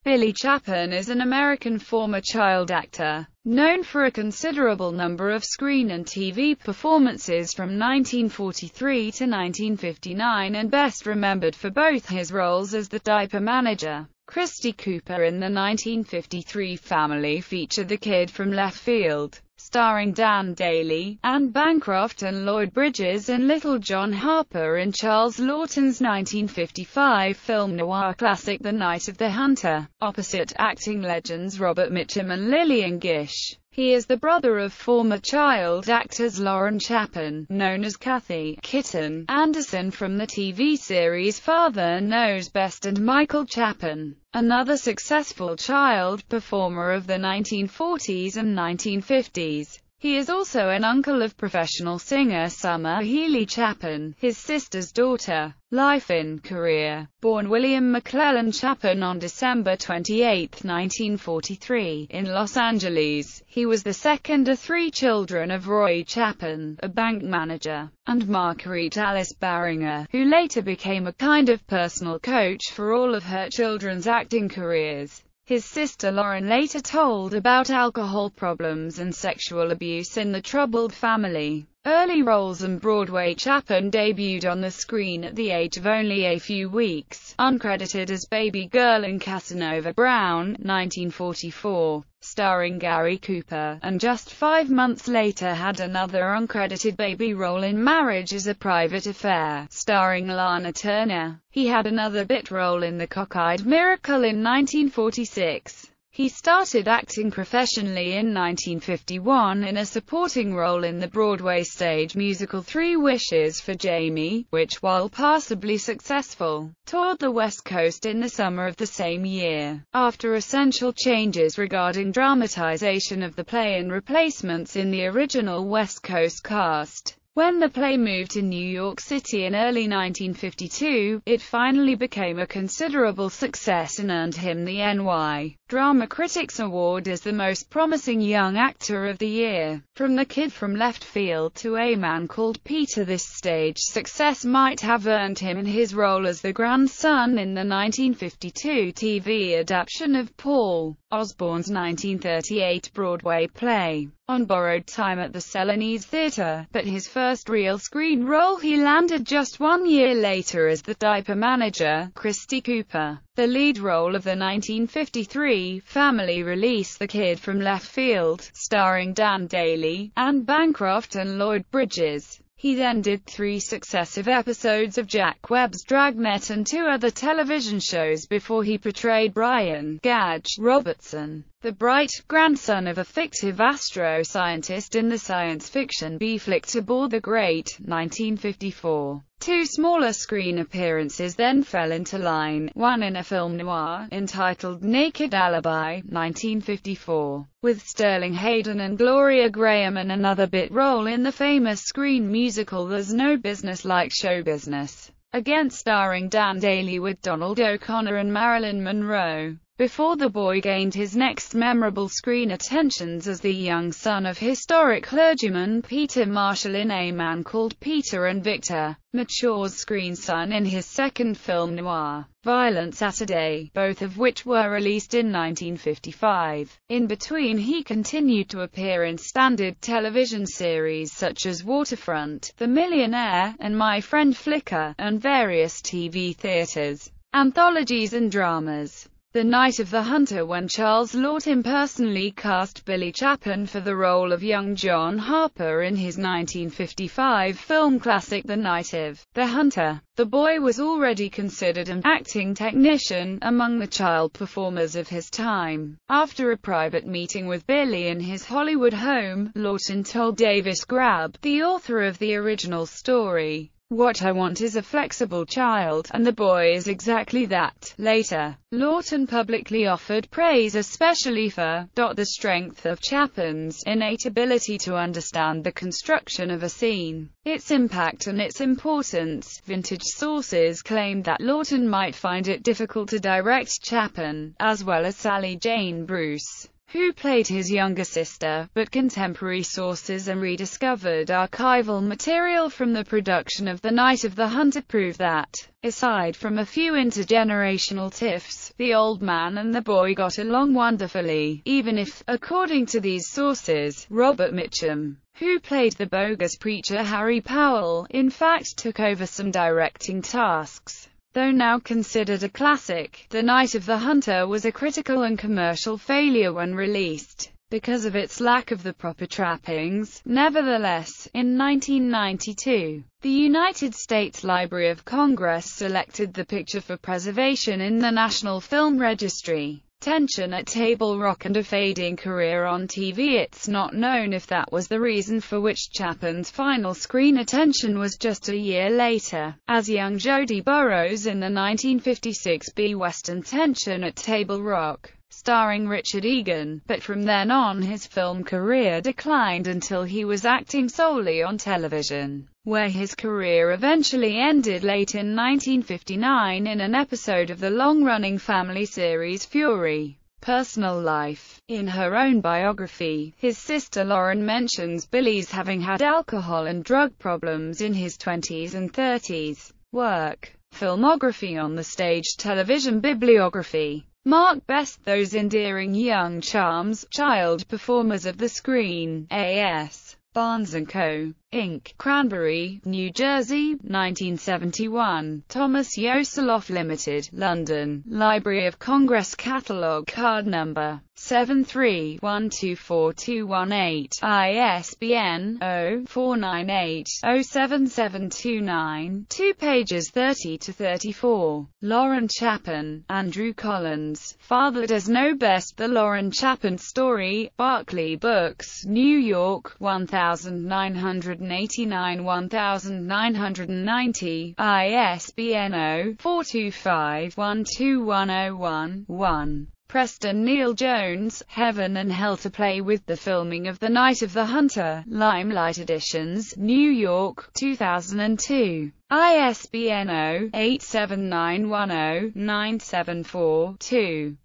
Billy Chapin is an American former child actor, known for a considerable number of screen and TV performances from 1943 to 1959 and best remembered for both his roles as the diaper manager, Christy Cooper, in the 1953 family feature The Kid from Left Field, starring Dan Daly, Anne Bancroft and Lloyd Bridges, and Little John Harper in Charles Laughton's 1955 film noir classic The Night of the Hunter, opposite acting legends Robert Mitchum and Lillian Gish. He is the brother of former child actors Lauren Chapin, known as Kathy "Kitten" Anderson from the TV series Father Knows Best, and Michael Chapin, another successful child performer of the 1940s and 1950s. He is also an uncle of professional singer Summer Healy Chapin, his sister's daughter. Life and career. Born William McClellan Chapin on December 28, 1943, in Los Angeles, he was the second of three children of Roy Chapin, a bank manager, and Marguerite Alice Barringer, who later became a kind of personal coach for all of her children's acting careers. His sister Lauren later told about alcohol problems and sexual abuse in the troubled family. Early roles and Broadway. Chapin debuted on the screen at the age of only a few weeks, uncredited as Baby Girl in Casanova Brown, 1944, starring Gary Cooper, and just 5 months later had another uncredited baby role in Marriage is a Private Affair, starring Lana Turner. He had another bit role in The Cockeyed Miracle in 1946. He started acting professionally in 1951 in a supporting role in the Broadway stage musical Three Wishes for Jamie, which, while passably successful, toured the West Coast in the summer of the same year. After essential changes regarding dramatization of the play and replacements in the original West Coast cast, when the play moved to New York City in early 1952, it finally became a considerable success and earned him the NY Drama Critics Award as the Most Promising Young Actor of the Year. From The Kid from Left Field to A Man Called Peter, this stage success might have earned him his role as the grandson in the 1952 TV adaptation of Paul Osborne's 1938 Broadway play, On Borrowed Time at the Celanese Theatre, but his first real screen role he landed just 1 year later as the diaper manager, Christy Cooper, the lead role of the 1953 family release The Kid from Left Field, starring Dan Daly, Anne Bancroft and Lloyd Bridges. He then did 3 successive episodes of Jack Webb's Dragnet and 2 other television shows before he portrayed Brian Gage Robertson, the bright grandson of a fictive astroscientist in the science fiction B-flick To Board the Great, 1954. 2 smaller screen appearances then fell into line, one in a film noir, entitled Naked Alibi, 1954, with Sterling Hayden and Gloria Graham, and another bit role in the famous screen musical There's No Business Like Show Business, again starring Dan Daly with Donald O'Connor and Marilyn Monroe, before the boy gained his next memorable screen attentions as the young son of historic clergyman Peter Marshall in A Man Called Peter, and Victor Mature's screen son in his second film noir, Violent Saturday, both of which were released in 1955. In between, he continued to appear in standard television series such as Waterfront, The Millionaire, and My Friend Flicker, and various TV theaters, anthologies and dramas. The Night of the Hunter, when Charles Laughton personally cast Billy Chapin for the role of young John Harper in his 1955 film classic The Night of the Hunter. The boy was already considered an acting technician among the child performers of his time. After a private meeting with Billy in his Hollywood home, Laughton told Davis Grabb, the author of the original story, "What I want is a flexible child, and the boy is exactly that." Later, Laughton publicly offered praise especially for the strength of Chapin's innate ability to understand the construction of a scene, its impact and its importance. Vintage sources claimed that Laughton might find it difficult to direct Chapin, as well as Sally Jane Bruce, who played his younger sister, but contemporary sources and rediscovered archival material from the production of The Night of the Hunter prove that, aside from a few intergenerational tiffs, the old man and the boy got along wonderfully, even if, according to these sources, Robert Mitchum, who played the bogus preacher Harry Powell, in fact took over some directing tasks. Though now considered a classic, The Night of the Hunter was a critical and commercial failure when released, because of its lack of the proper trappings. Nevertheless, in 1992, the United States Library of Congress selected the picture for preservation in the National Film Registry. Tension at Table Rock and a fading career on TV. It's not known if that was the reason for which Chapin's final screen attention was just a year later, as young Jodie Burroughs in the 1956 B-Western Tension at Table Rock, starring Richard Egan, but from then on his film career declined until he was acting solely on television, where his career eventually ended late in 1959 in an episode of the long-running family series Fury. Personal life. In her own biography, his sister Lauren mentions Billy's having had alcohol and drug problems in his 20s and 30s. Work. Filmography. On the stage, television, bibliography. Mark Best. Those endearing young charms, child performers of the screen. A.S. Barnes & Co., Inc., Cranberry, New Jersey, 1971. Thomas Yoseloff Limited, London. Library of Congress Catalogue, card number 73124218, ISBN 0-498-07729, 2 pages 30-34. Lauren Chapin, Andrew Collins. Father Does Know Best. The Lauren Chapin Story, Barclay Books, New York, 1989-1990, ISBN 0-425-12101-1. Preston Neil Jones, Heaven and Hell to Play with the Filming of The Night of the Hunter, Limelight Editions, New York, 2002. ISBN 0-87910-974-2.